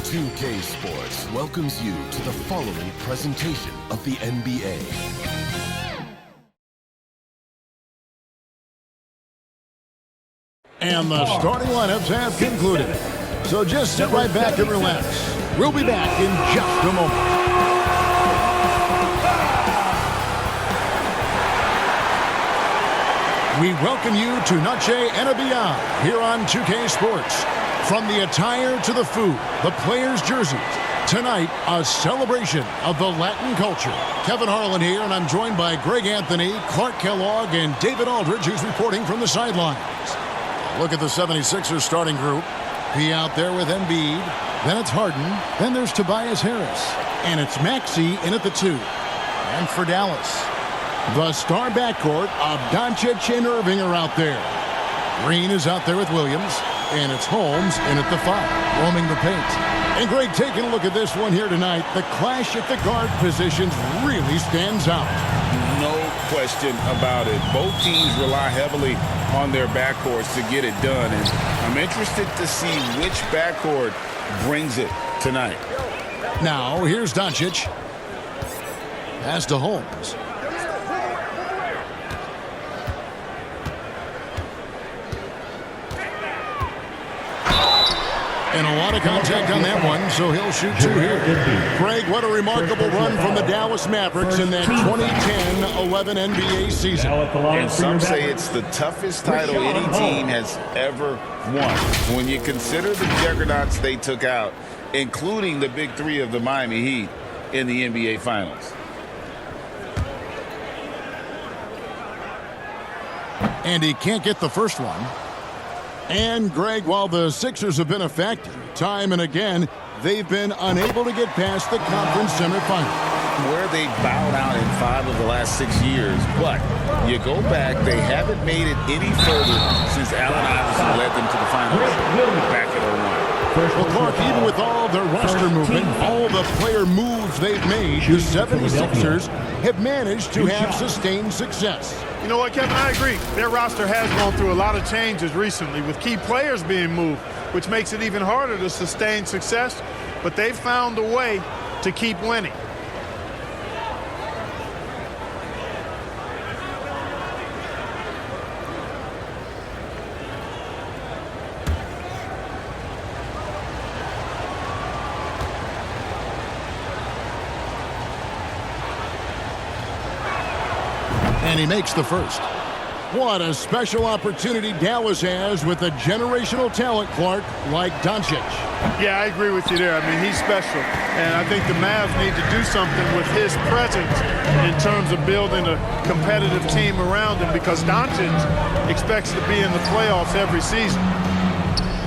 2K Sports welcomes you to the following presentation of the NBA. And the starting lineups have concluded. So just sit right back and relax. We'll be back in just a moment. We welcome you to Noche and Beyond here on 2K Sports. From the attire to the food, the players' jerseys. Tonight, a celebration of the Latin culture. Kevin Harlan here, and I'm joined by Greg Anthony, Clark Kellogg, and David Aldridge, who's reporting from the sidelines. Look at the 76ers starting group. He out there with Embiid. Then it's Harden. Then there's Tobias Harris. And it's Maxey in at the 2. And for Dallas, the star backcourt of Doncic and Irving are out there. Green is out there with Williams. And it's Holmes in at the 5, roaming the paint. And Greg, taking a look at this one here tonight, the clash at the guard positions really stands out. No question about it. Both teams rely heavily on their backcourts to get it done. And I'm interested to see which backcourt brings it tonight. Now, here's Doncic. Pass to Holmes. And a lot of contact on that one, so he'll shoot 2 here. Greg, what a remarkable run from the Dallas Mavericks in that 2010-11 NBA season. And some say it's the toughest title any team has ever won. When you consider the juggernauts they took out, including the big 3 of the Miami Heat in the NBA Finals. And he can't get the first one. And, Greg, while the Sixers have been effective time and again, they've been unable to get past the conference semifinal. Where they bowed out in 5 of the last 6 years. But you go back, they haven't made it any further since Allen Iverson led them to the finals back in 01. Well, Clark, even with all their roster movement, all the player moves they've made, the 76ers have managed to have sustained success. You know what, Kevin, I agree. Their roster has gone through a lot of changes recently with key players being moved, which makes it even harder to sustain success. But they've found a way to keep winning. And he makes the first. What a special opportunity Dallas has with a generational talent, Clark, like Doncic. Yeah, I agree with you there. I mean, he's special. And I think the Mavs need to do something with his presence in terms of building a competitive team around him, because Doncic expects to be in the playoffs every season.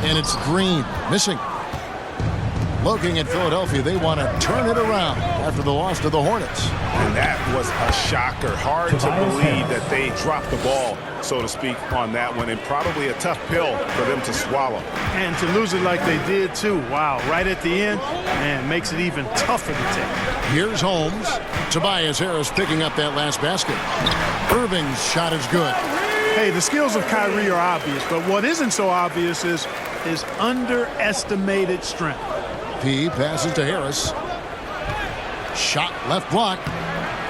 And it's Green missing. Looking at Philadelphia, they want to turn it around after the loss to the Hornets. And that was a shocker. Hard to believe that they dropped the ball, so to speak, on that one. And probably a tough pill for them to swallow. And to lose it like they did, too. Wow, right at the end, man, makes it even tougher to take. Here's Holmes. Tobias Harris picking up that last basket. Irving's shot is good. Hey, the skills of Kyrie are obvious, but what isn't so obvious is his underestimated strength. P passes to Harris. Shot left block.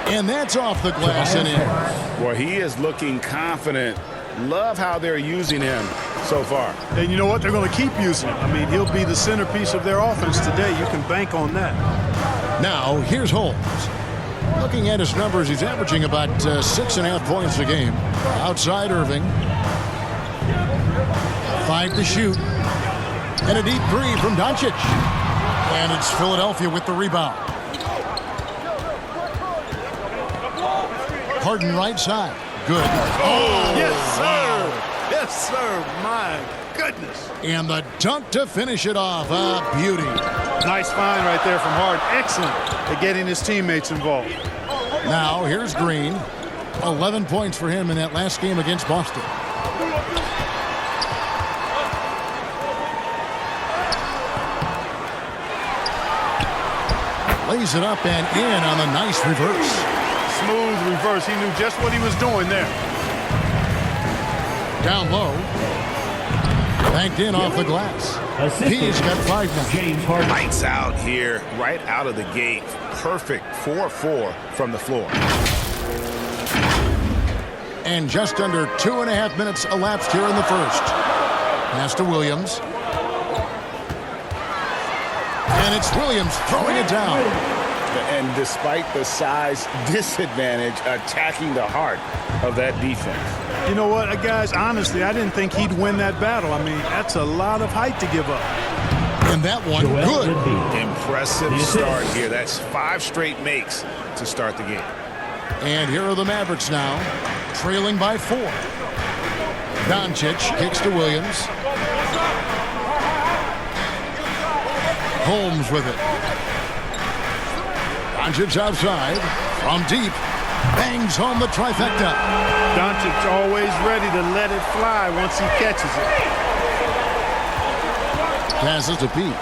And that's off the glass and in. Well, he is looking confident. Love how they're using him so far. And you know what? They're going to keep using him. I mean, he'll be the centerpiece of their offense today. You can bank on that. Now, here's Holmes. Looking at his numbers, he's averaging about 6.5 points a game. Outside Irving. 5 to shoot. And a deep 3 from Doncic. And it's Philadelphia with the rebound. Harden right side. Good. Oh, yes, sir. Yes, sir. My goodness. And the dunk to finish it off. A beauty. Nice find right there from Harden. Excellent at getting his teammates involved. Now, here's Green. 11 points for him in that last game against Boston. Lays it up and in on the nice reverse. Smooth reverse. He knew just what he was doing there. Down low. Banked in off the glass. He's got 5 now. James Harden. Lights out here, right out of the gate. Perfect 4-4 from the floor. And just under 2.5 minutes elapsed here in the first. Pass to Williams. And it's Williams throwing it down. And despite the size disadvantage, attacking the heart of that defense. You know what, guys, honestly, I didn't think he'd win that battle. I mean, that's a lot of height to give up. And that one, good. Impressive start here. That's 5 straight makes to start the game. And here are the Mavericks now, trailing by 4. Doncic kicks to Williams. Holmes with it. Doncic outside, from deep, bangs home the trifecta. Doncic always ready to let it fly once he catches it. Passes to Pete.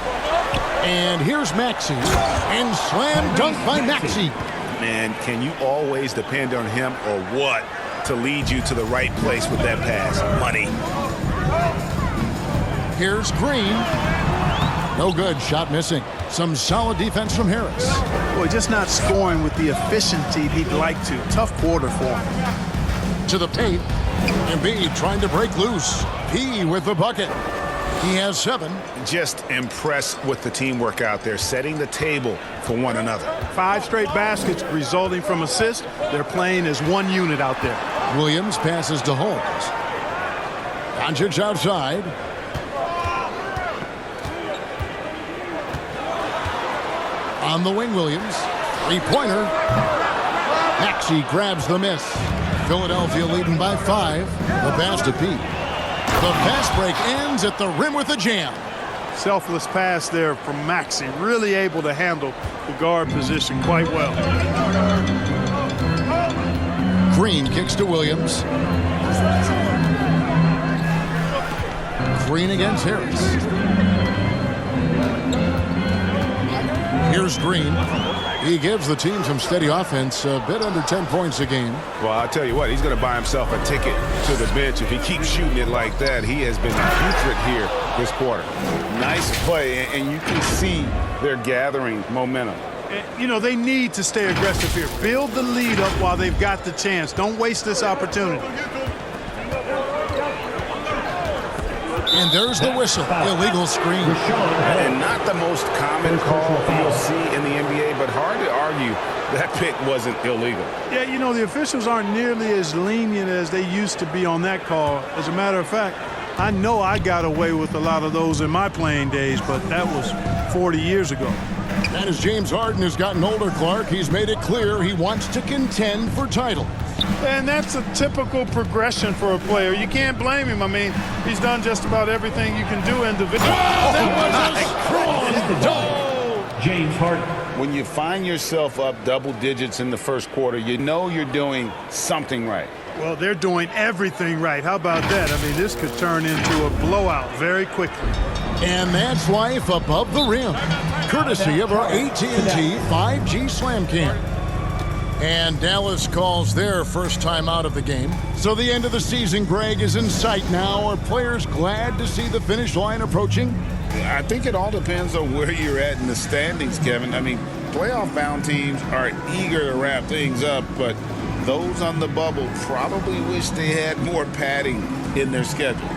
And here's Maxey. And slam dunk by Maxey. Man, can you always depend on him or what to lead you to the right place with that pass? Money. Here's Green. No good. Shot missing. Some solid defense from Harris. Boy, just not scoring with the efficiency he'd like to. Tough quarter for him. To the paint. Embiid trying to break loose. P with the bucket. He has 7. Just impressed with the teamwork out there, setting the table for one another. 5 straight baskets resulting from assists. They're playing as one unit out there. Williams passes to Holmes. Doncic outside. On the wing, Williams. 3-pointer. Maxey grabs the miss. Philadelphia leading by 5. The pass to Pete. The fast break ends at the rim with a jam. Selfless pass there from Maxey. Really able to handle the guard position quite well. Green kicks to Williams. Green against Harris. Here's Green. He gives the team some steady offense, a bit under 10 points a game. Well, I'll tell you what, he's going to buy himself a ticket to the bench. If he keeps shooting it like that, he has been putrid here this quarter. Nice play, and you can see they're gathering momentum. You know, they need to stay aggressive here. Build the lead up while they've got the chance. Don't waste this opportunity. And there's the whistle. Illegal screen. And not the most common call you'll see in the NBA, but hard to argue that pick wasn't illegal. Yeah, you know, the officials aren't nearly as lenient as they used to be on that call. As a matter of fact, I know I got away with a lot of those in my playing days, but that was 40 years ago. And as James Harden has gotten older, Clark, he's made it clear he wants to contend for titles. And that's a typical progression for a player. You can't blame him. I mean, he's done just about everything you can do individually. James Harden. When you find yourself up double digits in the first quarter, you know you're doing something right. Well, they're doing everything right. How about that? I mean, this could turn into a blowout very quickly. And that's life above the rim, courtesy of our AT&T 5G Slam Cam. And Dallas calls their first time out of the game. So the end of the season, Greg, is in sight now. Are players glad to see the finish line approaching? I think it all depends on where you're at in the standings, Kevin. I mean, playoff-bound teams are eager to wrap things up, but those on the bubble probably wish they had more padding in their schedule.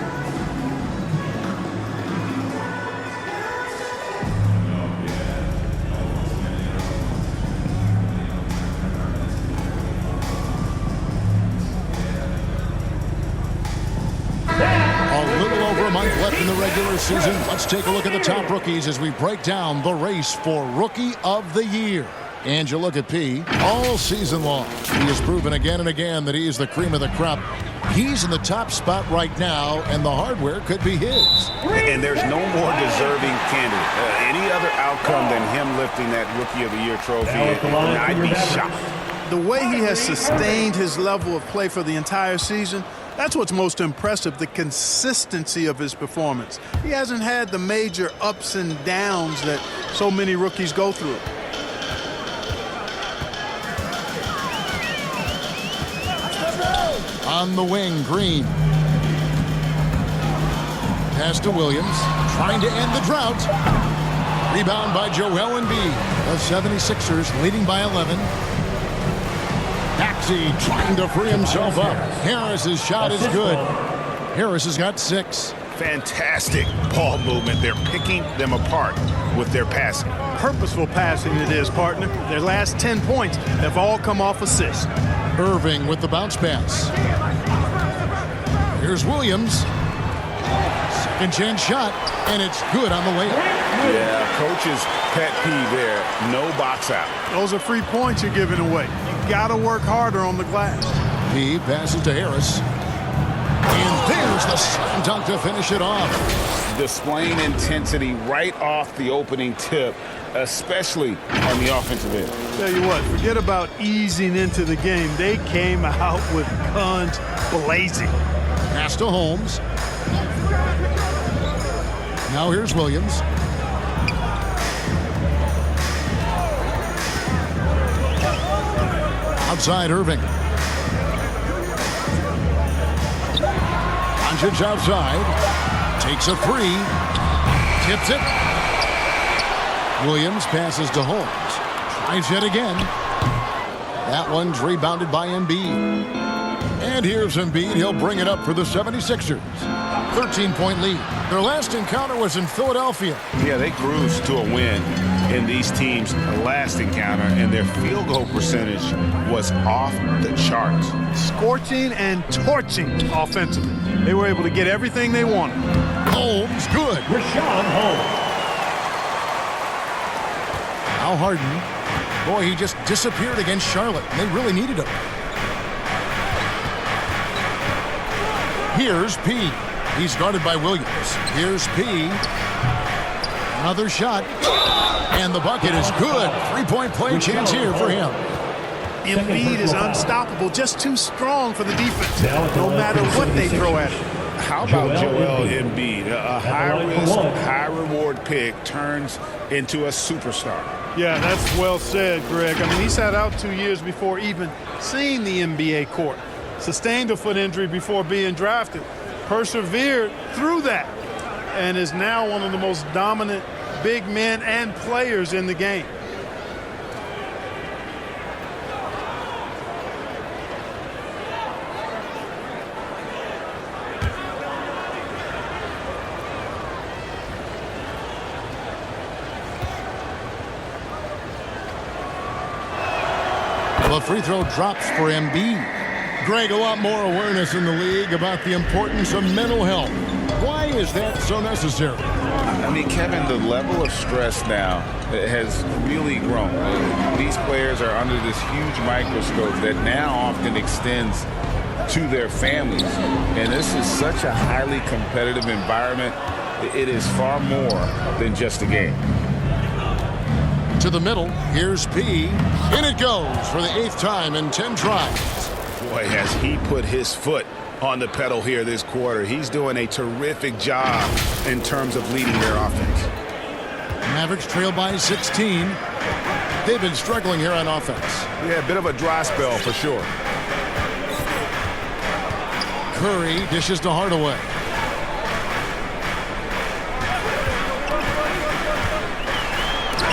Left in the regular season. Let's take a look at the top rookies as we break down the race for Rookie of the Year. And you look at P all season long. He has proven again and again that he is the cream of the crop. He's in the top spot right now, and the hardware could be his. And there's no more deserving candidate. Any other outcome than him lifting that Rookie of the Year trophy, and I'd be shocked. The way he has sustained his level of play for the entire season, that's what's most impressive, the consistency of his performance. He hasn't had the major ups and downs that so many rookies go through. On the wing, Green. pass to Williams, trying to end the drought. Rebound by Joel Embiid. The 76ers leading by 11. Maxey trying to free himself up. Harris's shot is good. Harris has got 6. Fantastic ball movement. They're picking them apart with their passing. Purposeful passing it is, partner. Their last 10 points have all come off assists. Irving with the bounce pass. Here's Williams. Second chance shot, and it's good on the layup. Yeah, coach's pet peeve there. No box out. Those are free points you're giving away. You got to work harder on the glass. He passes to Harris. And there's the slam dunk to finish it off. Displaying intensity right off the opening tip, especially on the offensive end. Tell you what, forget about easing into the game. They came out with guns blazing. Pass to Holmes. Now here's Williams. Outside Irving. Doncic outside. Takes a 3. Tips it. Williams passes to Holmes. Tries yet again. That one's rebounded by Embiid. And here's Embiid. He'll bring it up for the 76ers. 13-point lead. Their last encounter was in Philadelphia. Yeah, they cruised to a win in these teams' last encounter, and their field goal percentage was off the charts. Scorching and torching offensively. They were able to get everything they wanted. Holmes, good. Rashawn Holmes. Al Harden. Boy, he just disappeared against Charlotte. They really needed him. Here's P. He's guarded by Williams. Here's P. Another shot. And the bucket is good. 3-point play chance here for him. Embiid is unstoppable, just too strong for the defense, no matter what they throw at him. How about Joel Embiid? A high-risk, high-reward pick turns into a superstar. Yeah, that's well said, Greg. I mean, he sat out 2 years before even seeing the NBA court. Sustained a foot injury before being drafted. Persevered through that and is now one of the most dominant big men and players in the game. The free throw drops for Embiid. Greg, a lot more awareness in the league about the importance of mental health. Why is that so necessary? I mean, Kevin, the level of stress now has really grown. These players are under this huge microscope that now often extends to their families. And this is such a highly competitive environment. It is far more than just a game. To the middle, here's P. In it goes for the 8th time in 10 tries. Boy, has he put his foot on the pedal here this quarter. He's doing a terrific job in terms of leading their offense. Mavericks trail by 16. They've been struggling here on offense. Yeah, a bit of a dry spell for sure. Curry dishes to Hardaway.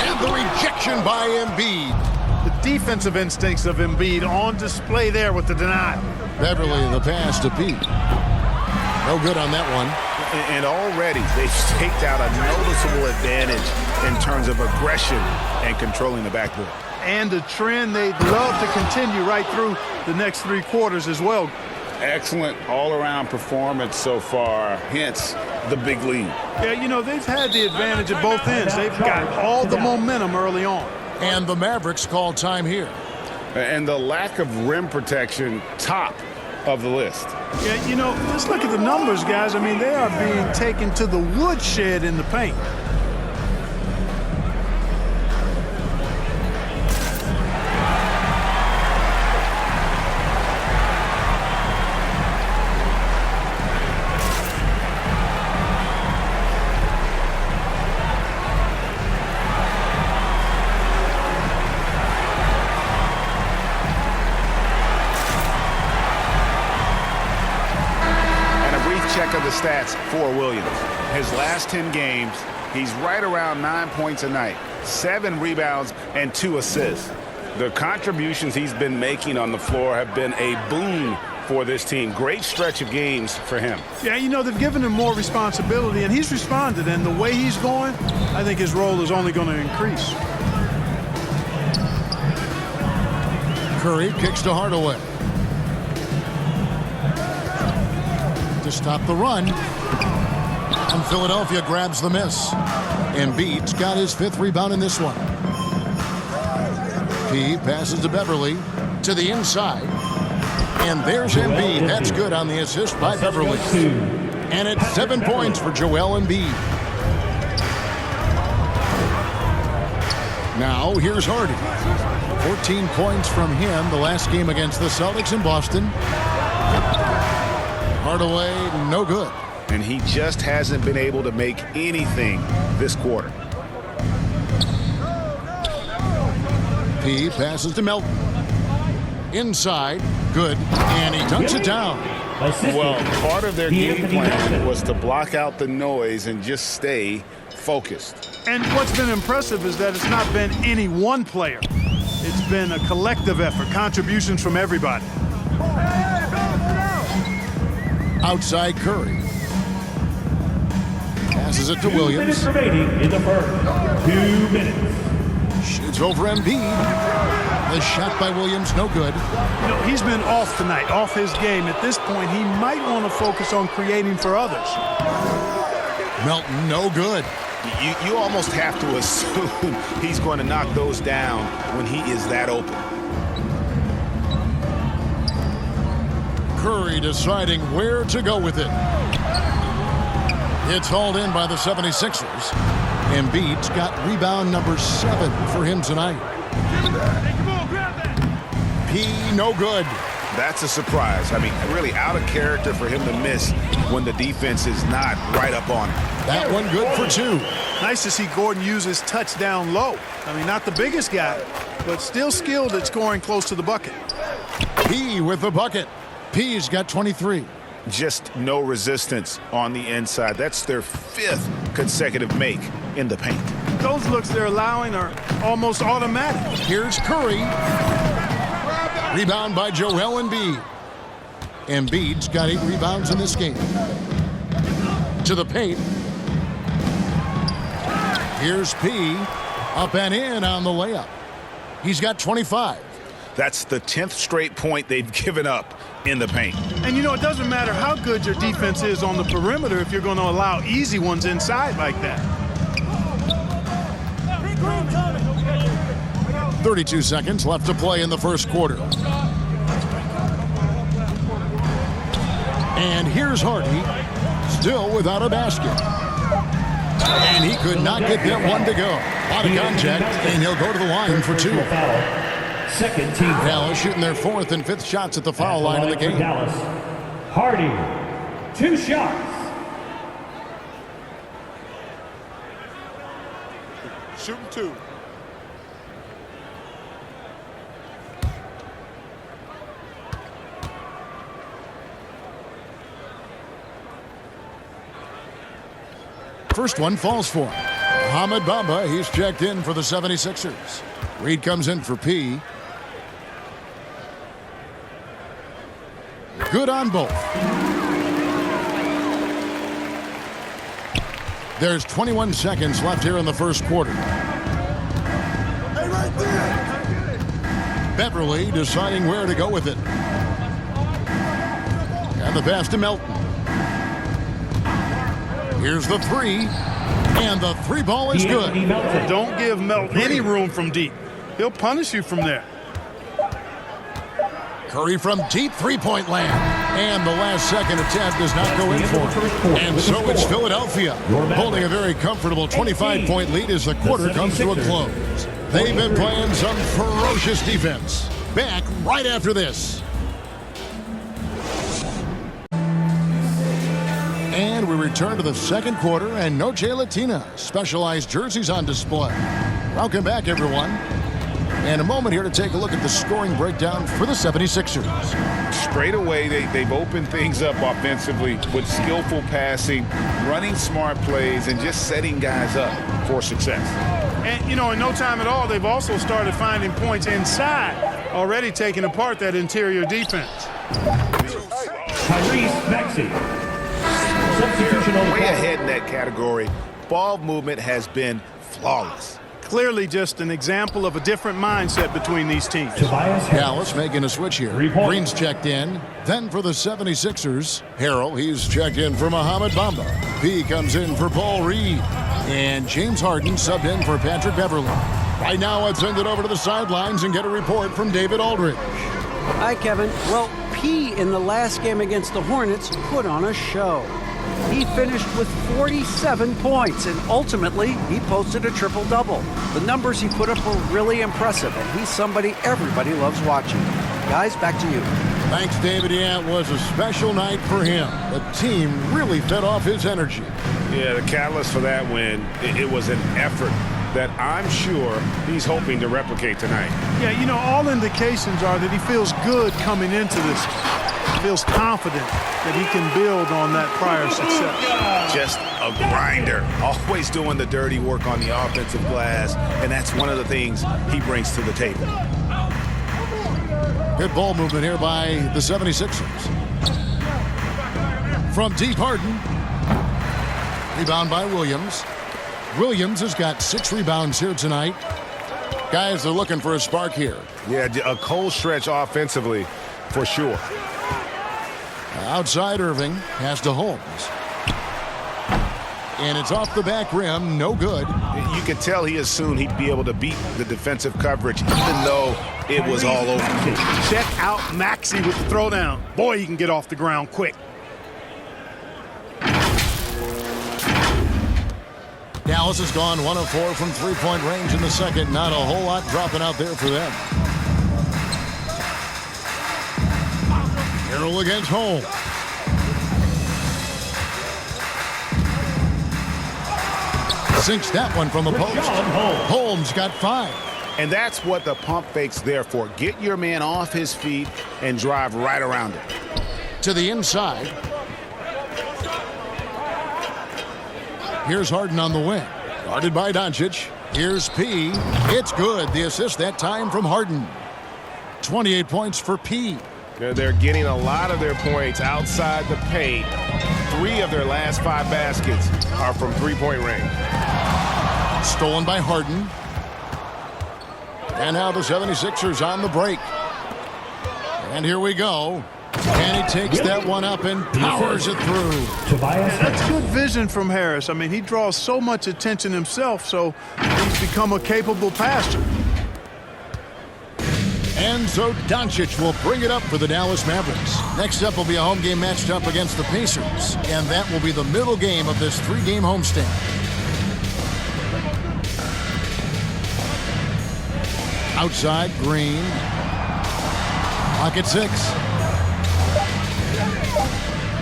And the rejection by Embiid. The defensive instincts of Embiid on display there with the denial. Beverly, the pass to Pete. No good on that one. And already they've staked out a noticeable advantage in terms of aggression and controlling the backboard. And a trend they'd love to continue right through the next 3 quarters as well. Excellent all-around performance so far, hence the big lead. Yeah, you know, they've had the advantage at both ends. They've got all the momentum early on. And the Mavericks call time here. And the lack of rim protection, top of the list. Yeah, you know, let's look at the numbers, guys. I mean, they are being taken to the woodshed in the paint. Check of the stats for Williams. His last 10 games, he's right around 9 points a night, 7 rebounds, and 2 assists. The contributions he's been making on the floor have been a boon for this team. Great stretch of games for him. Yeah, you know, they've given him more responsibility, and he's responded. And the way he's going, I think his role is only going to increase. Curry kicks to Hardaway. To stop the run. And Philadelphia grabs the miss. Embiid's got his 5th rebound in this one. P passes to Beverly to the inside. And there's Embiid. That's good on the assist by Beverly. And it's 7 points for Joel Embiid. Now here's Hardy. 14 points from him the last game against the Celtics in Boston. Hardaway, no good. And he just hasn't been able to make anything this quarter. P passes to Melton. Inside, good, and he dunks it down. Well, part of their game plan was to block out the noise and just stay focused. And what's been impressive is that it's not been any one player. It's been a collective effort, contributions from everybody. Outside Curry. Passes it to Williams. 2 minutes remaining in the first. 2 minutes. Shoots over Embiid. The shot by Williams, no good. You know, he's been off tonight, off his game. At this point, he might want to focus on creating for others. Melton, no good. You almost have to assume he's going to knock those down when he is that open. Curry deciding where to go with it. It's hauled in by the 76ers. Embiid's got rebound number 7 for him tonight. P, no good. That's a surprise. I mean, really out of character for him to miss when the defense is not right up on him. That one good for 2. Nice to see Gordon use his touch down low. I mean, not the biggest guy, but still skilled at scoring close to the bucket. P with the bucket. P's got 23. Just no resistance on the inside. That's their 5th consecutive make in the paint. Those looks they're allowing are almost automatic. Here's Curry. Rebound by Joel Embiid. Embiid's got 8 rebounds in this game. To the paint. Here's P. Up and in on the layup. He's got 25. That's the 10th straight point they've given up in the paint. And you know, it doesn't matter how good your defense is on the perimeter if you're going to allow easy ones inside like that. 32 seconds left to play in the first quarter. And here's Hardy, still without a basket. And he could not get that one to go. Out of contact, and he'll go to the line for 2. Second team. Dallas shooting their 4th and 5th shots at the foul line in the game. Dallas. Hardy, 2 shots. Shooting 2. First one falls for him. Mohamed Bamba, he's checked in for the 76ers. Reed comes in for P. Good on both. There's 21 seconds left here in the first quarter. Hey, right there. Beverly deciding where to go with it. And the pass to Melton. Here's the 3. And the 3 ball is good. Don't give Melton any room from deep. He'll punish you from there. Curry from deep 3-point land. And the last second attempt does not go in for him. And so it's Philadelphia holding a very comfortable 25-point lead as the quarter comes to a close. They've been playing some ferocious defense. Back right after this. And we return to the second quarter, and Noche Latina specialized jerseys on display. Welcome back, everyone. And a moment here to take a look at the scoring breakdown for the 76ers. Straight away, they've opened things up offensively with skillful passing, running smart plays, and just setting guys up for success. And, you know, in no time at all, they've also started finding points inside, already taking apart that interior defense. Tyrese Maxey. Substitutional Way foul. ahead in that category. Ball movement has been flawless. Clearly just an example of a different mindset between these teams. Tobias Harris. Dallas making a switch here. 3 points. Green's checked in. Then for the 76ers, Harrell, he's checked in for Mohamed Bamba. P comes in for Paul Reed. And James Harden subbed in for Patrick Beverly. Right now, let's send it over to the sidelines and get a report from David Aldridge. Hi, Kevin. Well, P in the last game against the Hornets put on a show. He finished with 47 points, and ultimately, he posted a triple-double. The numbers he put up were really impressive, and he's somebody everybody loves watching. Guys, back to you. Thanks, David. Yeah, it was a special night for him. The team really fed off his energy. Yeah, the catalyst for that win, it was an effort that I'm sure he's hoping to replicate tonight. Yeah, you know, all indications are that he feels good coming into this. Feels confident that he can build on that prior success. Just a grinder, always doing the dirty work on the offensive glass, and that's one of the things he brings to the table. Good ball movement here by the 76ers. From deep, Harden. Rebound by Williams. Williams has got 6 rebounds here tonight. Guys are looking for a spark here. Yeah, a cold stretch offensively for sure. Outside Irving, pass to Holmes. And it's off the back rim, no good. You could tell he assumed he'd be able to beat the defensive coverage, even though it was all over. Check out Maxey with the throwdown. Boy, he can get off the ground quick. Dallas has gone 1 of 4 from three-point range in the second. Not a whole lot dropping out there for them. Harrell against Holmes. Sinks that one from the post. Holmes got 5. And that's what the pump fake's there for. Get your man off his feet and drive right around him. To the inside. Here's Harden on the wing. Guarded by Doncic. Here's P. It's good. The assist that time from Harden. 28 points for P. They're getting a lot of their points outside the paint. 3 of their last 5 baskets are from three-point range. Stolen by Harden. And now the 76ers on the break. And here we go. And he takes that one up and powers it through. Tobias Yeah, that's good vision from Harris. I mean, he draws so much attention himself, so he's become a capable passer. And so Doncic will bring it up for the Dallas Mavericks. Next up will be a home game matched up against the Pacers. And that will be the middle game of this 3-game homestand. Outside, Green. Pocket 6.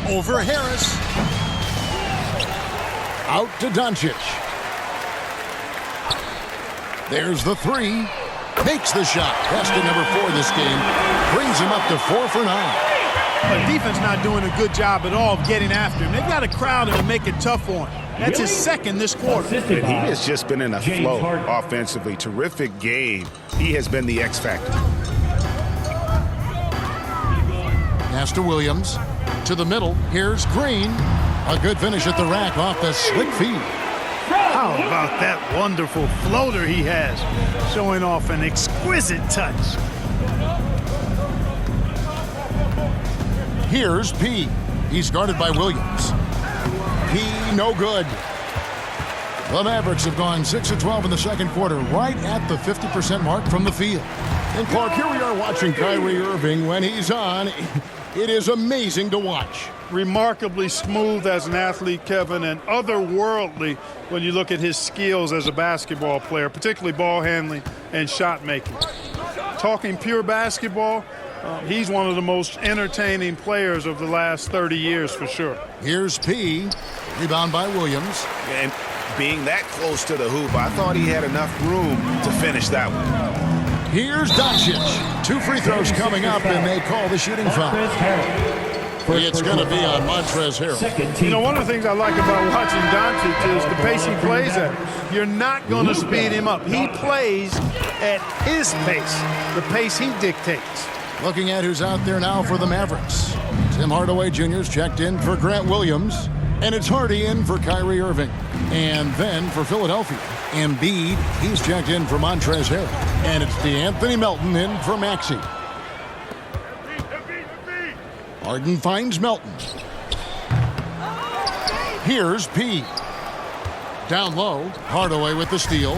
Over Harris. Out to Doncic. There's the 3. Makes the shot. Best at number 4 this game. Brings him up to 4 for 9. The defense not doing a good job at all of getting after him. They've got to crowd him and make it tough on him. That's his second this quarter. Assisted And he by has just been in a James flow Harden. offensively. Terrific game. He has been the X factor. Pass to Williams. To the middle. Here's Green. A good finish at the rack off the slick feed. How about that wonderful floater he has, showing off an exquisite touch. Here's P. He's guarded by Williams. P, no good. The Mavericks have gone 6 of 12 in the second quarter, right at the 50% mark from the field. And Clark, here we are watching Kyrie Irving. When he's on, it is amazing to watch. Remarkably smooth as an athlete, Kevin, and otherworldly when you look at his skills as a basketball player, particularly ball handling and shot making. Talking pure basketball, he's one of the most entertaining players of the last 30 years for sure. Here's P. Rebound by Williams. And being that close to the hoop, I thought he had enough room to finish that one. Here's Doncic. 2 free throws coming up, and they call the shooting foul. It's going to be on Montrezl Harrell. You know, one of the things I like about watching Doncic is the pace he plays at. You're not going to speed him up. He plays at his pace, the pace he dictates. Looking at who's out there now for the Mavericks. Tim Hardaway Jr.'s checked in for Grant Williams. And it's Hardy in for Kyrie Irving. And then for Philadelphia, Embiid, he's checked in for Montrezl Harrell. And it's DeAnthony Melton in for Maxey. Harden finds Melton. Here's P. Down low, Hardaway with the steal.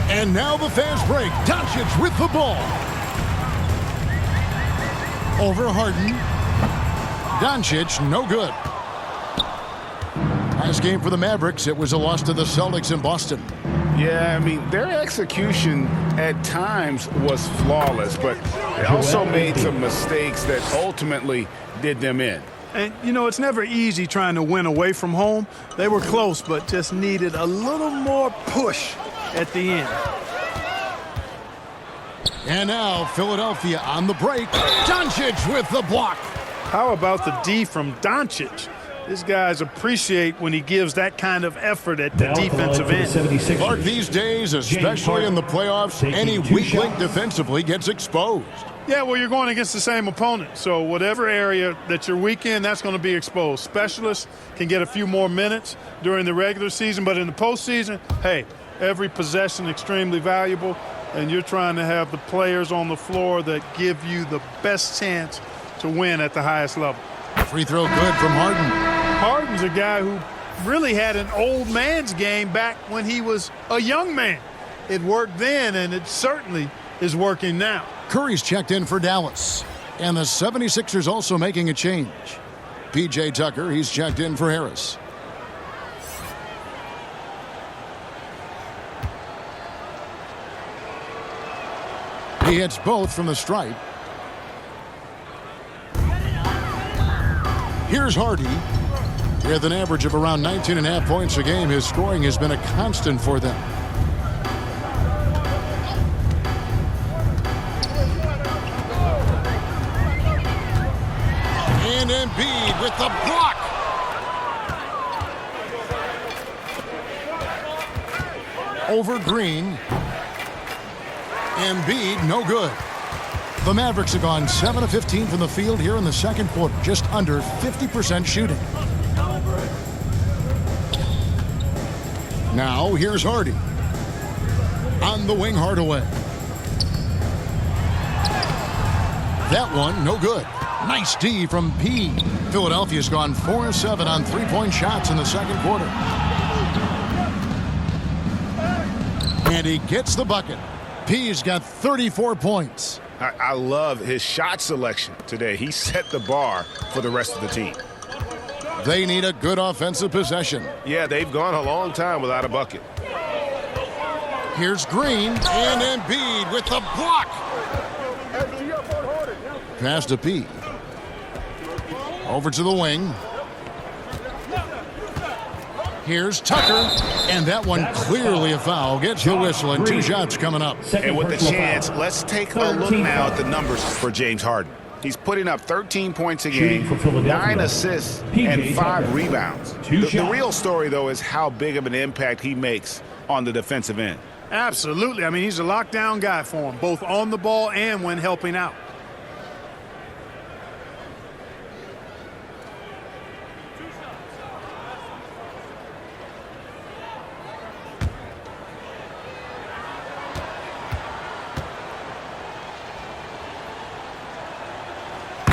And now the fast break. Doncic with the ball. Over Harden. Doncic, no good. Last game for the Mavericks, it was a loss to the Celtics in Boston. Yeah, I mean, their execution at times was flawless, but they also made some mistakes that ultimately did them in. And, you know, it's never easy trying to win away from home. They were close, but just needed a little more push at the end. And now Philadelphia on the break. Doncic with the block. How about the D from Doncic? These guys appreciate when he gives that kind of effort at the defensive end. Clark, these days, especially in the playoffs, any weak link defensively gets exposed. Yeah, well, you're going against the same opponent. So whatever area that you're weak in, that's going to be exposed. Specialists can get a few more minutes during the regular season, but in the postseason, hey, every possession extremely valuable, and you're trying to have the players on the floor that give you the best chance to win at the highest level. Free throw good from Harden. Harden's a guy who really had an old man's game back when he was a young man. It worked then, and it certainly is working now. Curry's checked in for Dallas. And the 76ers also making a change. P.J. Tucker, he's checked in for Harris. He hits both from the stripe. Here's Hardy. With an average of around 19.5 points a game, his scoring has been a constant for them. And Embiid with the block. Over Green. Embiid, no good. The Mavericks have gone 7 of 15 from the field here in the second quarter, just under 50% shooting. Now, here's Hardy. On the wing, Hardaway. That one, no good. Nice D from P. Philadelphia's gone 4 of 7 on three-point shots in the second quarter. And he gets the bucket. P's got 34 points. I love his shot selection today. He set the bar for the rest of the team. They need a good offensive possession. Yeah, they've gone a long time without a bucket. Here's Green and Embiid with the block. Pass to P. Over to the wing. Here's Tucker, and that one clearly a foul. Gets the whistle, and 2 shots coming up. And with the chance, let's take a look now at the numbers for James Harden. He's putting up 13 points a game, 9 assists, and 5 rebounds. The real story, though, is how big of an impact he makes on the defensive end. Absolutely. I mean, he's a lockdown guy for him, both on the ball and when helping out.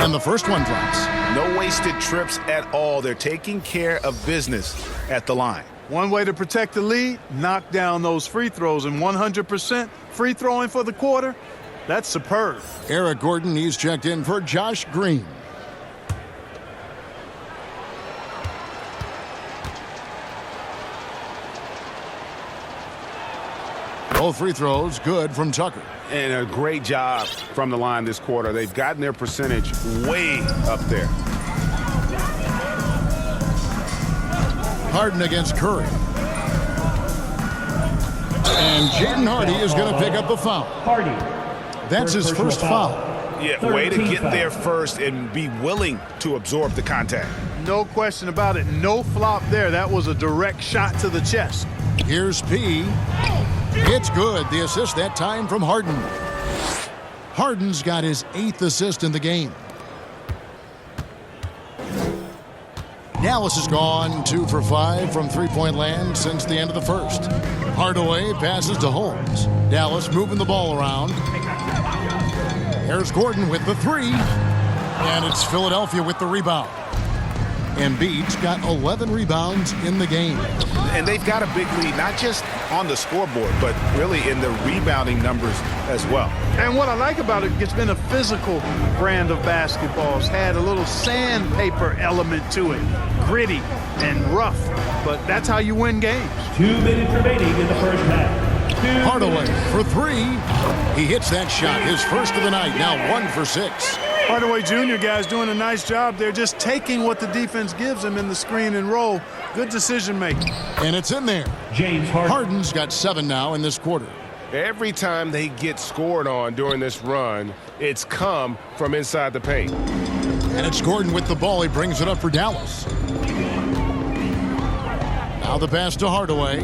And the first one drops. No wasted trips at all. They're taking care of business at the line. One way to protect the lead, knock down those free throws, and 100% free throwing for the quarter, that's superb. Eric Gordon, he's checked in for Josh Green. Both free throws good from Tucker. And a great job from the line this quarter. They've gotten their percentage way up there. Harden against Curry. And Jaden Hardy is going to pick up the foul. Hardy. That's his first foul. Yeah, way to get there first and be willing to absorb the contact. No question about it. No flop there. That was a direct shot to the chest. Here's P. It's good. The assist that time from Harden. Harden's got his 8th assist in the game. Dallas has gone 2 for 5 from three-point land since the end of the first. Hardaway passes to Holmes. Dallas moving the ball around. Here's Gordon with the 3. And it's Philadelphia with the rebound. Embiid's got 11 rebounds in the game. And they've got a big lead, not just on the scoreboard, but really in the rebounding numbers as well. And what I like about it, it's been a physical brand of basketball. It's had a little sandpaper element to it. Gritty and rough, but that's how you win games. 2 minutes remaining in the first half. Hardaway for 3. He hits that shot, his first of the night, now 1 for 6. Hardaway Jr. guys doing a nice job there, just taking what the defense gives him in the screen and roll. Good decision making. And it's in there. James Harden. Harden's got 7 now in this quarter. Every time they get scored on during this run, it's come from inside the paint. And it's Gordon with the ball. He brings it up for Dallas. Now the pass to Hardaway.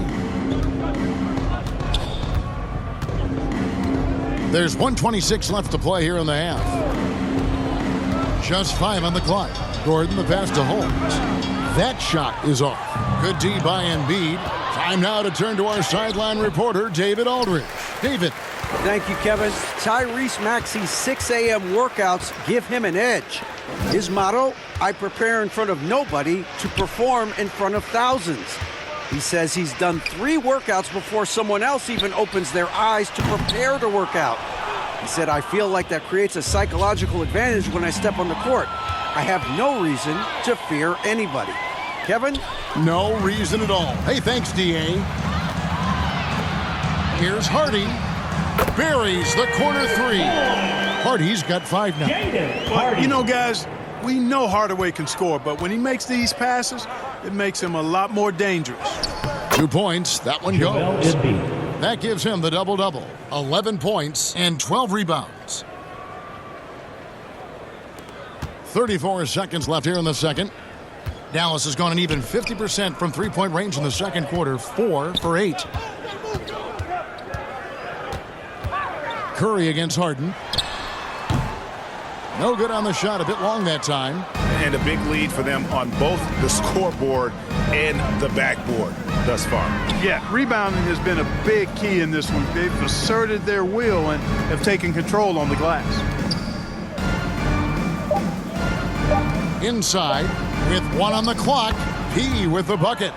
There's 1:26 left to play here in the half. Just 5 on the clock. Gordon, the pass to Holmes. That shot is off. Good D by Embiid. Time now to turn to our sideline reporter, David Aldridge. David. Thank you, Kevin. Tyrese Maxey's 6 a.m. workouts give him an edge. His motto, I prepare in front of nobody to perform in front of thousands. He says he's done 3 workouts before someone else even opens their eyes to prepare to work out. He said, I feel like that creates a psychological advantage when I step on the court. I have no reason to fear anybody. Kevin? No reason at all. Hey, thanks, D.A. Here's Hardy. Buries the corner 3. Hardy's got 5 now. Well, you know, guys, we know Hardaway can score, but when he makes these passes, it makes him a lot more dangerous. 2 points. That one goes. That gives him the double-double. 11 points and 12 rebounds. 34 seconds left here in the second. Dallas has gone an even 50% from three-point range in the second quarter. 4 for 8. Curry against Harden. No good on the shot. A bit long that time. And a big lead for them on both the scoreboard and the backboard thus far. Yeah, rebounding has been a big key in this one. They've asserted their will and have taken control on the glass. Inside with 1 on the clock. P with the bucket.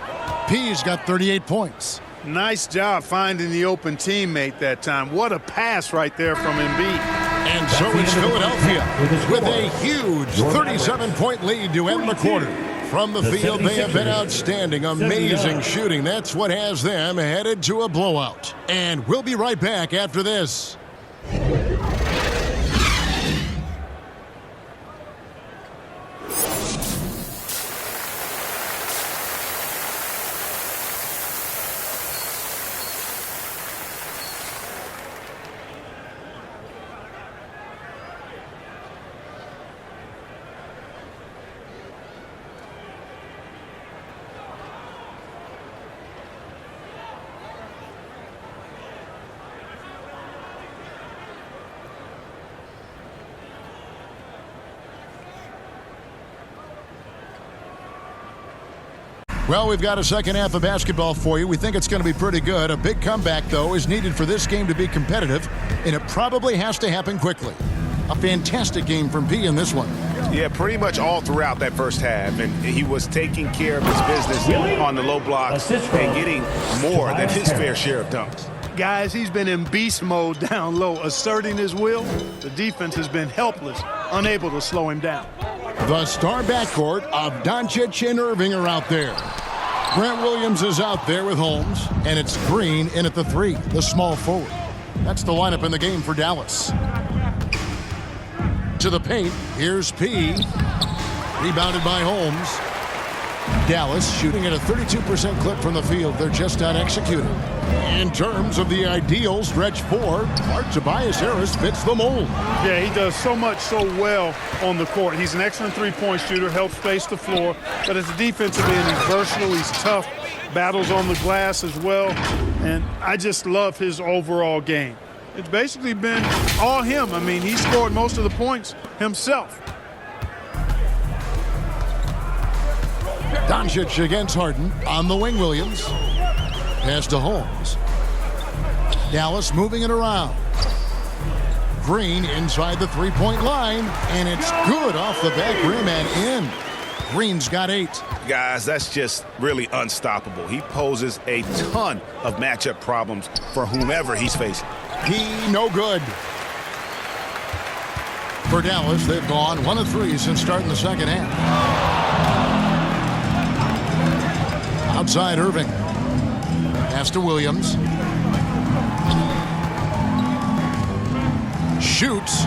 P's got 38 points. Nice job finding the open teammate that time. What a pass right there from Embiid. And so is Philadelphia with a huge 37-point lead to end the quarter. From the field, they have been outstanding. Amazing shooting. That's what has them headed to a blowout. And we'll be right back after this. Well, we've got a second half of basketball for you. We think it's going to be pretty good. A big comeback, though, is needed for this game to be competitive, and it probably has to happen quickly. A fantastic game from P in this one. Yeah, pretty much all throughout that first half, and he was taking care of his business on the low blocks and getting more than his fair share of dunks. Guys, he's been in beast mode down low, asserting his will. The defense has been helpless, unable to slow him down. The star backcourt of Doncic and Irving are out there. Grant Williams is out there with Holmes, and it's Green in at the 3, the small forward. That's the lineup in the game for Dallas. To the paint, here's P. Rebounded by Holmes. Dallas shooting at a 32% clip from the field. They're just not executing. In terms of the ideal stretch four, Clark Tobias Harris fits the mold. Yeah, he does so much so well on the court. He's an excellent three-point shooter, helps space the floor. But as a defensive end, he's versatile, he's tough, battles on the glass as well. And I just love his overall game. It's basically been all him. I mean, he scored most of the points himself. Doncic against Harden on the wing. Williams. Pass to Holmes. Dallas moving it around. Green inside the three-point line, and it's good off the back rim and in. Green's got 8. Guys, that's just really unstoppable. He poses a ton of matchup problems for whomever he's facing. He no good. For Dallas, they've gone 1 of 3 since starting the second half. Outside Irving. Pass to Williams. Shoots.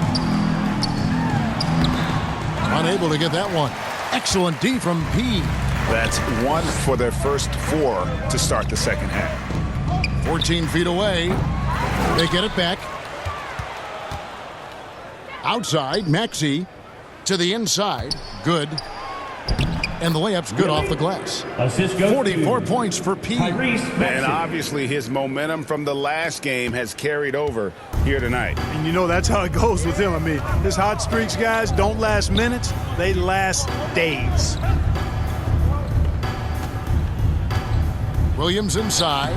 Unable to get that one. Excellent D from P. That's 1 for their first 4 to start the second half. 14 feet away. They get it back. Outside, Maxey to the inside. Good. And the layup's good off the glass. 44 points for P. And obviously his momentum from the last game has carried over here tonight. And you know that's how it goes with him. I mean, his hot streaks, guys, don't last minutes. They last days. Williams inside.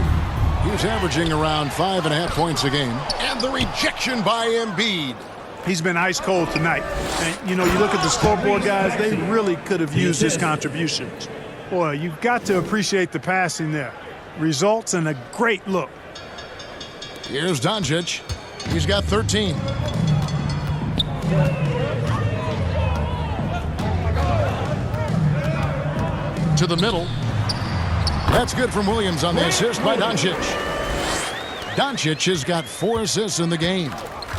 He's averaging around 5.5 points a game. And the rejection by Embiid. He's been ice cold tonight. And, you know, you look at the scoreboard, guys, they really could have used his contributions. Boy, you've got to appreciate the passing there. Results in a great look. Here's Doncic. He's got 13. To the middle. That's good from Williams on the assist by Doncic. Doncic has got 4 assists in the game.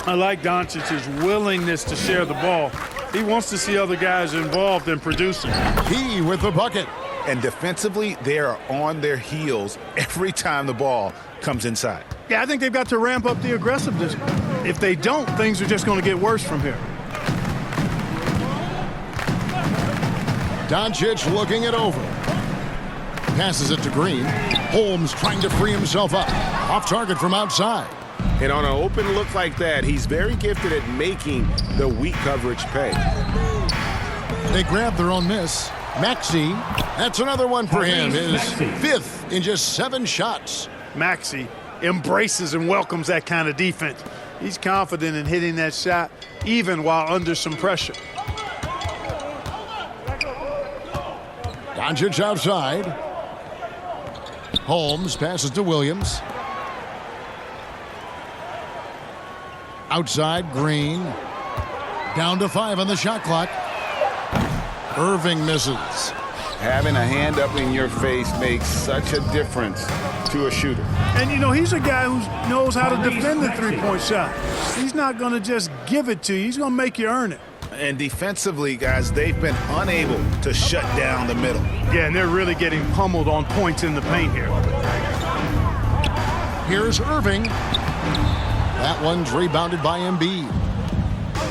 I like Doncic's willingness to share the ball. He wants to see other guys involved in producing. He with the bucket. And defensively, they are on their heels every time the ball comes inside. Yeah, I think they've got to ramp up the aggressiveness. If they don't, things are just going to get worse from here. Doncic looking it over. Passes it to Green. Holmes trying to free himself up. Off target from outside. And on an open look like that, he's very gifted at making the weak coverage pay. They grab their own miss. Maxey, that's another one for him. His 5th in just 7 shots. Maxey embraces and welcomes that kind of defense. He's confident in hitting that shot, even while under some pressure. Doncic outside. Holmes passes to Williams. Outside, Green. Down to 5 on the shot clock. Irving misses. Having a hand up in your face makes such a difference to a shooter. And, you know, he's a guy who knows how to defend the three-point shot. He's not going to just give it to you. He's going to make you earn it. And defensively, guys, they've been unable to shut down the middle. Yeah, and they're really getting pummeled on points in the paint here. Here's Irving. That one's rebounded by Embiid.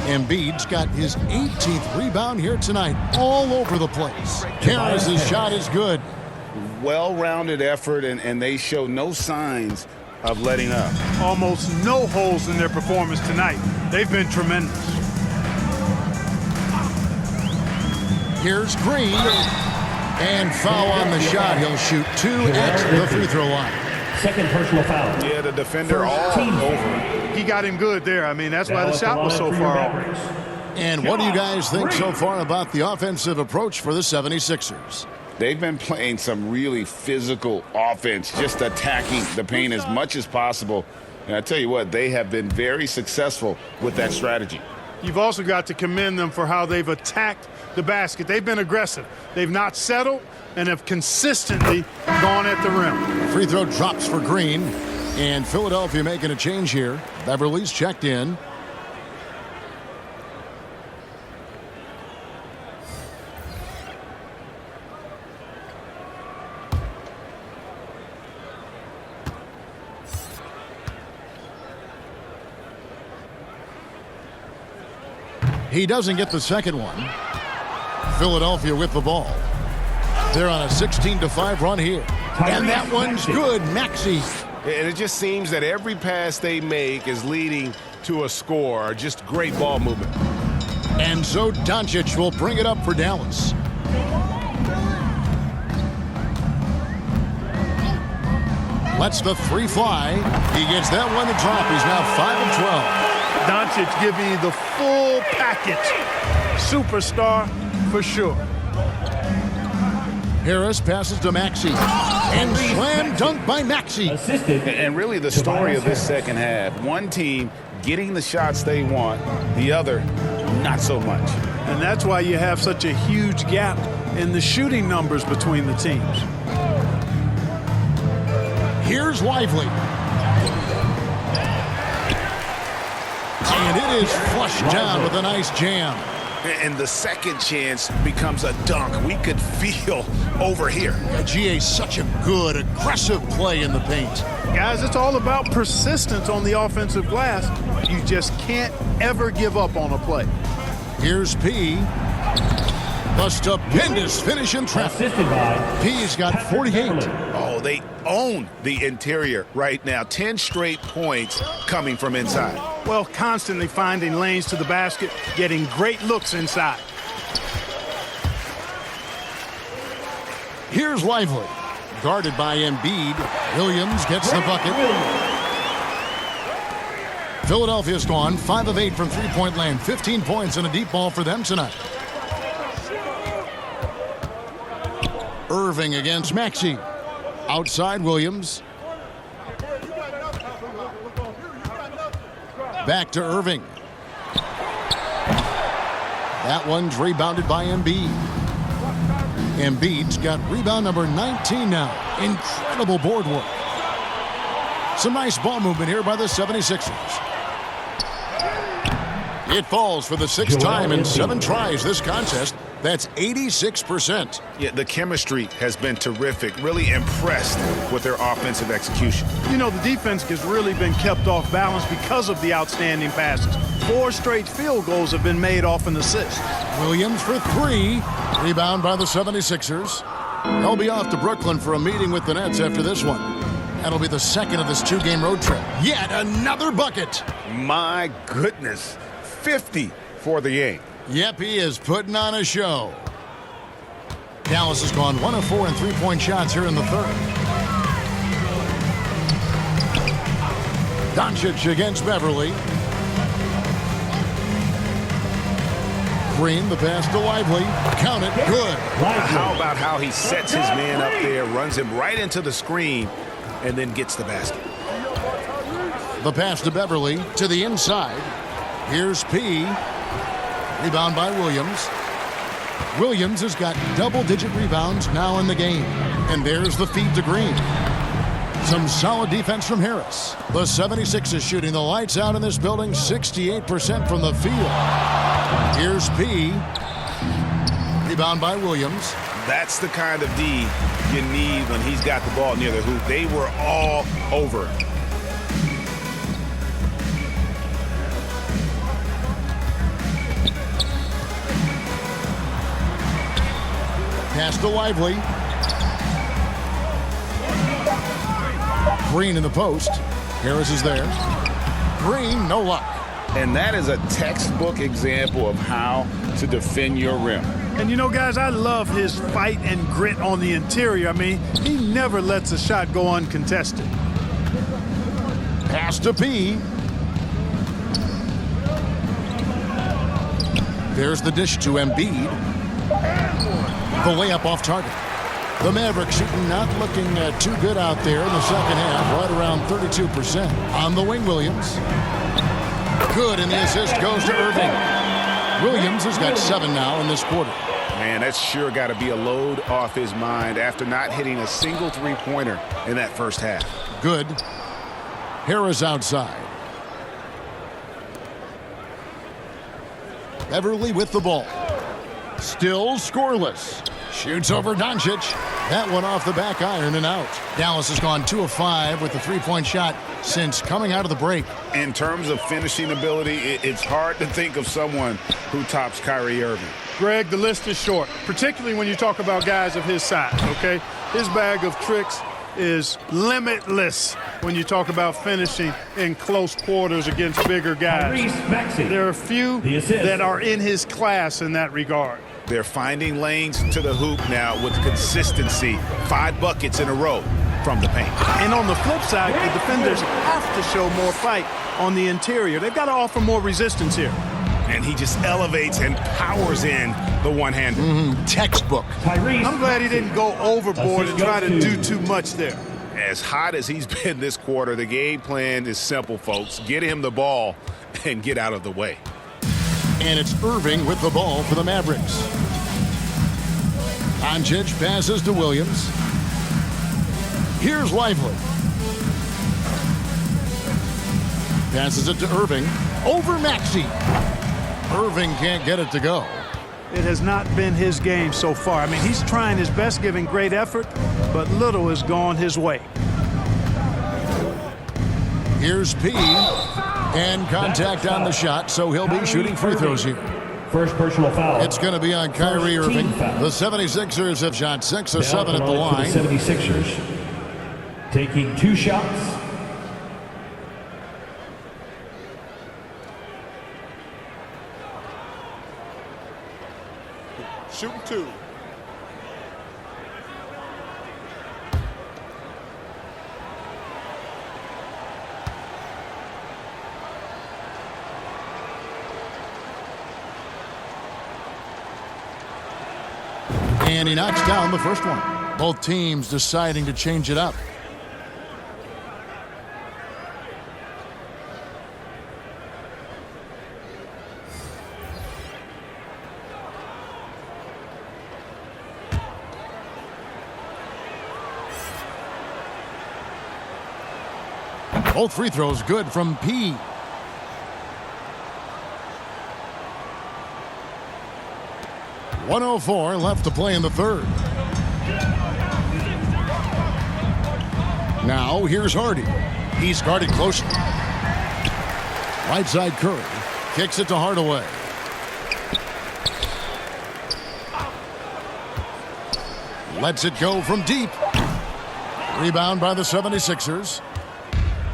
Embiid's got his 18th rebound here tonight, all over the place. Harris's shot is good. Well-rounded effort, and they show no signs of letting up. Almost no holes in their performance tonight. They've been tremendous. Here's Green. And foul on the shot. He'll shoot 2 at the free throw line. Second personal foul. Yeah, the defender all over. He got him good there. I mean, that's why the shot was so far off. And what do you guys think so far about the offensive approach for the 76ers? They've been playing some really physical offense, just attacking the paint as much as possible. And I tell you what, they have been very successful with that strategy. You've also got to commend them for how they've attacked the basket. They've been aggressive. They've not settled and have consistently gone at the rim. Free throw drops for Green. And Philadelphia making a change here. Beverly's checked in. He doesn't get the second one. Philadelphia with the ball. They're on a 16-5 run here. And that one's good. Maxey. And it just seems that every pass they make is leading to a score. Just great ball movement. And so Doncic will bring it up for Dallas. Lets the three fly. He gets that one to drop. He's now 5 of 12. Doncic giving you the full package. Superstar for sure. Harris passes to Maxey. And slam dunk by Maxey. And really the story of this second half, one team getting the shots they want, the other not so much. And that's why you have such a huge gap in the shooting numbers between the teams. Here's Lively. And it is flushed down with a nice jam. And the second chance becomes a dunk. We could feel over here. GA, such a good, aggressive play in the paint. Guys, it's all about persistence on the offensive glass. You just can't ever give up on a play. Here's P. The stupendous finish in traffic. P's got 48. Oh, they own the interior right now. 10 straight points coming from inside. Well, constantly finding lanes to the basket, getting great looks inside. Here's Lively. Guarded by Embiid. Williams gets the bucket. Philadelphia's gone 5 of 8 from three-point land. 15 points and a deep ball for them tonight. Irving against Maxey. Outside Williams. Back to Irving. That one's rebounded by Embiid. Embiid's got rebound number 19 now. Incredible board work. Some nice ball movement here by the 76ers. It falls for the 6th time in 7 tries this contest. That's 86%. Yeah, the chemistry has been terrific. Really impressed with their offensive execution. You know, the defense has really been kept off balance because of the outstanding passes. 4 straight field goals have been made off an assist. Williams for 3. Rebound by the 76ers. They'll be off to Brooklyn for a meeting with the Nets after this one. That'll be the second of this 2-game road trip. Yet another bucket. My goodness. 50 for the game. Yep, he is putting on a show. Dallas has gone 1 of 4 in three-point shots here in the third. Doncic against Beverly. Green, the pass to Lively. Count it, good. How about how he sets his man up there, runs him right into the screen, and then gets the basket. The pass to Beverly to the inside. Here's P. Rebound by Williams. Williams has got double-digit rebounds now in the game. And there's the feed to Green. Some solid defense from Harris. The 76ers shooting the lights out in this building, 68% from the field. Here's P. Rebound by Williams. That's the kind of D you need when he's got the ball near the hoop. They were all over it. Pass to Lively. Green in the post. Harris is there. Green, no luck. And that is a textbook example of how to defend your rim. And you know, guys, I love his fight and grit on the interior. I mean, he never lets a shot go uncontested. Pass to P. There's the dish to Embiid. The layup off target. The Mavericks shooting not looking too good out there in the second half, right around 32%. On the wing, Williams. Good, and the assist goes to Irving. Williams has got 7 now in this quarter. Man, that's sure got to be a load off his mind after not hitting a single three-pointer in that first half. Good. Harris outside. Beverly with the ball. Still scoreless. Shoots over Doncic. That one off the back iron and out. Dallas has gone 2 of 5 with the three-point shot since coming out of the break. In terms of finishing ability, it's hard to think of someone who tops Kyrie Irving. Greg, the list is short, particularly when you talk about guys of his size, okay? His bag of tricks is limitless when you talk about finishing in close quarters against bigger guys. There are few that are in his class in that regard. They're finding lanes to the hoop now with consistency. 5 buckets in a row from the paint. And on the flip side, the defenders have to show more fight on the interior. They've got to offer more resistance here. And he just elevates and powers in the one-hander. Textbook. I'm glad he didn't go overboard and try to do too much there. As hot as he's been this quarter, the game plan is simple, folks. Get him the ball and get out of the way. And it's Irving with the ball for the Mavericks. Doncic passes to Williams. Here's Lively. Passes it to Irving. Over Maxey. Irving can't get it to go. It has not been his game so far. I mean, he's trying his best, giving great effort, but little has gone his way. Here's P. And contact on the shot, so he'll be shooting free throws here. First personal foul. It's going to be on Kyrie Irving. The 76ers have shot 6 of 7 at the line. The 76ers taking 2 shots. Shooting 2. And he knocks down the first one. Both teams deciding to change it up. Both free throws good from P. .104 left to play in the third. Now here's Hardy. He's guarded closely. Right side Curry. Kicks it to Hardaway. Lets it go from deep. Rebound by the 76ers.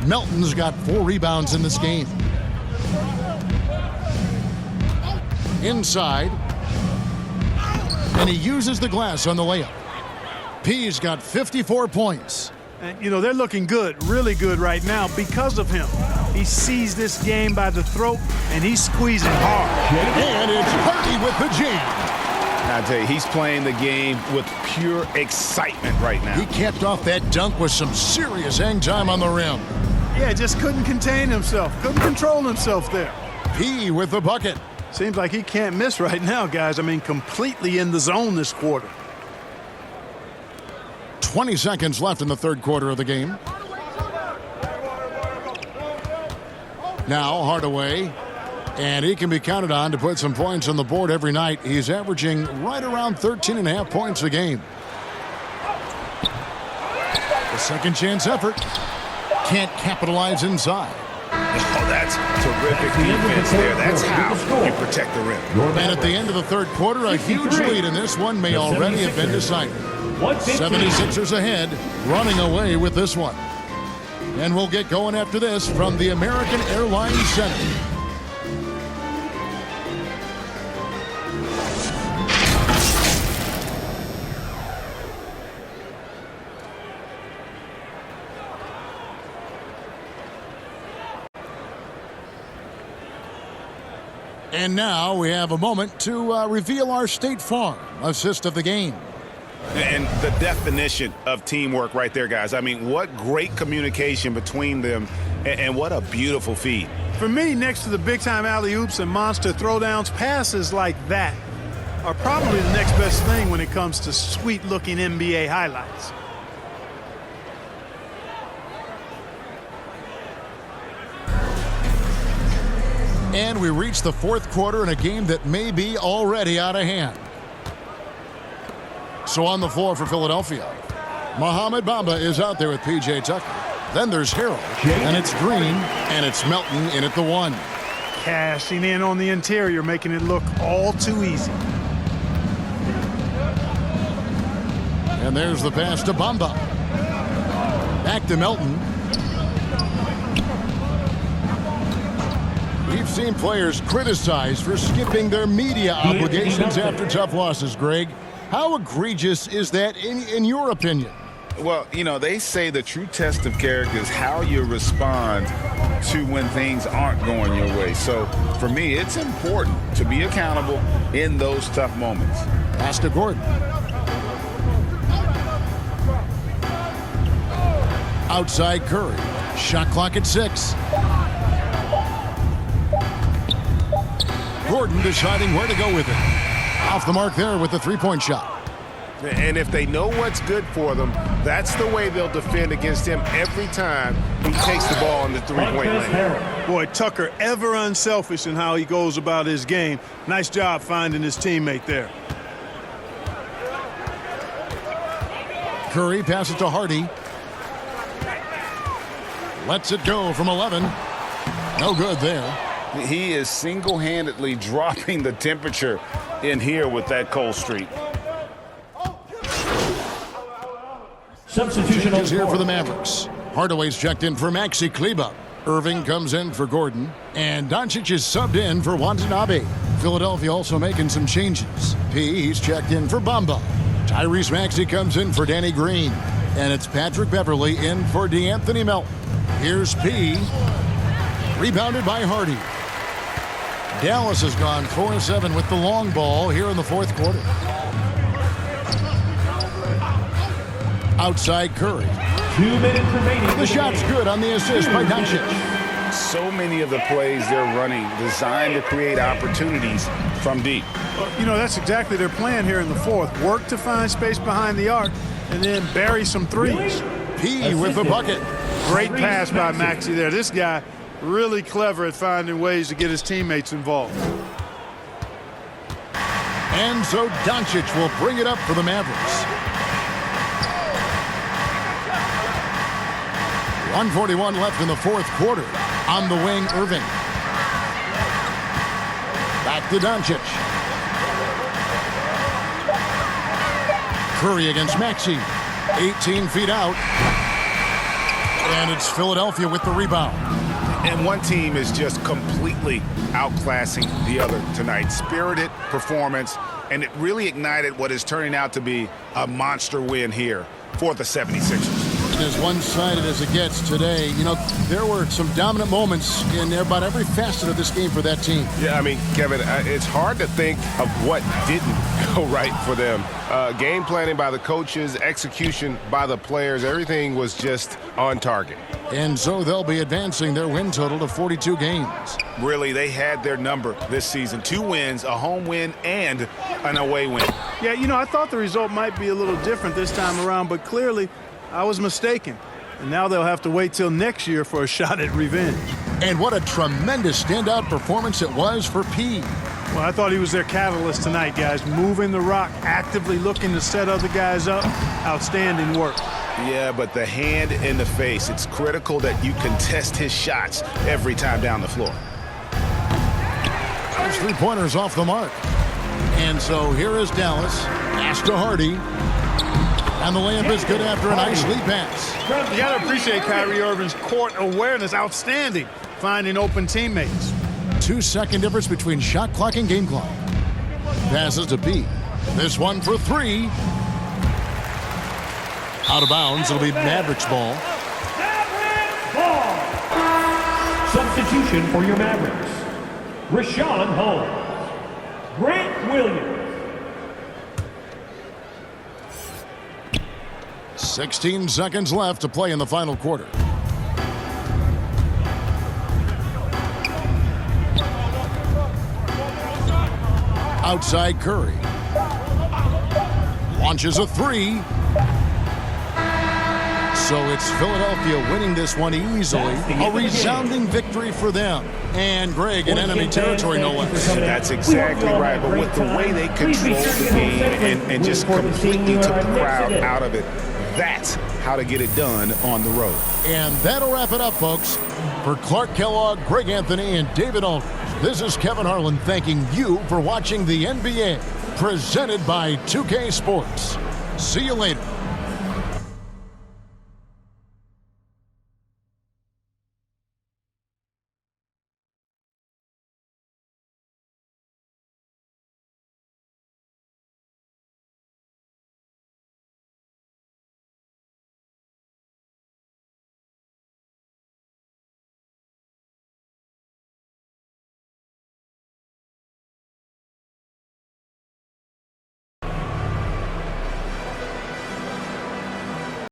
Melton's got 4 rebounds in this game. Inside. And he uses the glass on the layup. P's got 54 points. And, you know, they're looking good, really good right now because of him. He sees this game by the throat, and he's squeezing hard. And it's Hardy with the jam. I tell you, he's playing the game with pure excitement right now. He capped off that dunk with some serious hang time on the rim. Yeah, just couldn't contain himself, couldn't control himself there. P with the bucket. Seems like he can't miss right now, guys. I mean, completely in the zone this quarter. 20 seconds left in the third quarter of the game. Now Hardaway, and he can be counted on to put some points on the board every night. He's averaging right around 13.5 points a game. The second chance effort. Can't capitalize inside. Oh, that's terrific defense there. That's how you protect the rim. And at the end of the third quarter, a huge lead in this one may already have been decided. 76ers ahead, running away with this one. And we'll get going after this from the American Airlines Center. And now we have a moment to reveal our State Farm assist of the game. And the definition of teamwork right there, guys. I mean, what great communication between them, and what a beautiful feed. For me, next to the big-time alley-oops and monster throwdowns, passes like that are probably the next best thing when it comes to sweet-looking NBA highlights. And we reach the fourth quarter in a game that may be already out of hand. So on the floor for Philadelphia, Mohamed Bamba is out there with P.J. Tucker. Then there's Harrell, and it's Green, and it's Melton in at the 1. Cashing in on the interior, making it look all too easy. And there's the pass to Bamba. Back to Melton. We've seen players criticized for skipping their media obligations after tough losses, Greg. How egregious is that in your opinion? Well, you know, they say the true test of character is how you respond to when things aren't going your way. So, for me, it's important to be accountable in those tough moments. Pass to Gordon. Outside Curry. Shot clock at 6. Gordon deciding where to go with it. Off the mark there with the three-point shot. And if they know what's good for them, that's the way they'll defend against him every time he takes the ball in the three-point lane. Boy, Tucker ever unselfish in how he goes about his game. Nice job finding his teammate there. Curry passes to Hardy. Lets it go from 11. No good there. He is single-handedly dropping the temperature in here with that cold streak. Substitution is here for the Mavericks. Hardaway's checked in for Maxi Kleber. Irving comes in for Gordon. And Doncic is subbed in for Watanabe. Philadelphia also making some changes. He's checked in for Bamba. Tyrese Maxey comes in for Danny Green. And it's Patrick Beverley in for DeAnthony Melton. Here's P. Rebounded by Hardy. Dallas has gone 4-7 with the long ball here in the fourth quarter. Outside Curry. 2 minutes remaining. The shot's good on the assist by Doncic. So many of the plays they're running designed to create opportunities from deep. You know, that's exactly their plan here in the fourth. Work to find space behind the arc and then bury some threes. P with the bucket. Great pass by Maxey there. This guy really clever at finding ways to get his teammates involved. And so Doncic will bring it up for the Mavericks. 1:41 left in the fourth quarter. On the wing, Irving. Back to Doncic. Curry against Maxey. 18 feet out. And it's Philadelphia with the rebound. And one team is just completely outclassing the other tonight. Spirited performance, and it really ignited what is turning out to be a monster win here for the 76ers. As one-sided as it gets today, you know, there were some dominant moments in about every facet of this game for that team. Yeah, I mean, Kevin, it's hard to think of what didn't go right for them. Game planning by the coaches, execution by the players, everything was just on target. And so they'll be advancing their win total to 42 games. Really, they had their number this season. 2 wins, a home win, and an away win. Yeah, you know, I thought the result might be a little different this time around, but clearly I was mistaken. And now they'll have to wait till next year for a shot at revenge. And what a tremendous standout performance it was for P. Well, I thought he was their catalyst tonight, guys. Moving the rock, actively looking to set other guys up. Outstanding work. Yeah, but the hand in the face, it's critical that you contest his shots every time down the floor. Those three-pointers off the mark. And so here is Dallas. Pass to Hardy. And the layup is good after a nice lead pass. You got to appreciate Kyrie Irving's court awareness. Outstanding. Finding open teammates. 2-second difference between shot clock and game clock. Passes to P. This one for 3. Out of bounds. It'll be Mavericks ball. Substitution for your Mavericks. Rashawn Holmes. Grant Williams. 16 seconds left to play in the final quarter. Outside Curry. Launches a 3. So it's Philadelphia winning this one easily. A resounding victory for them. And Greg, in enemy territory, no less. That's exactly right. But with the way they controlled the game and just completely took the crowd out of it, that's how to get it done on the road. And that'll wrap it up, folks. For Clark Kellogg, Greg Anthony, and David Aldridge, this is Kevin Harlan thanking you for watching the NBA, presented by 2K Sports. See you later.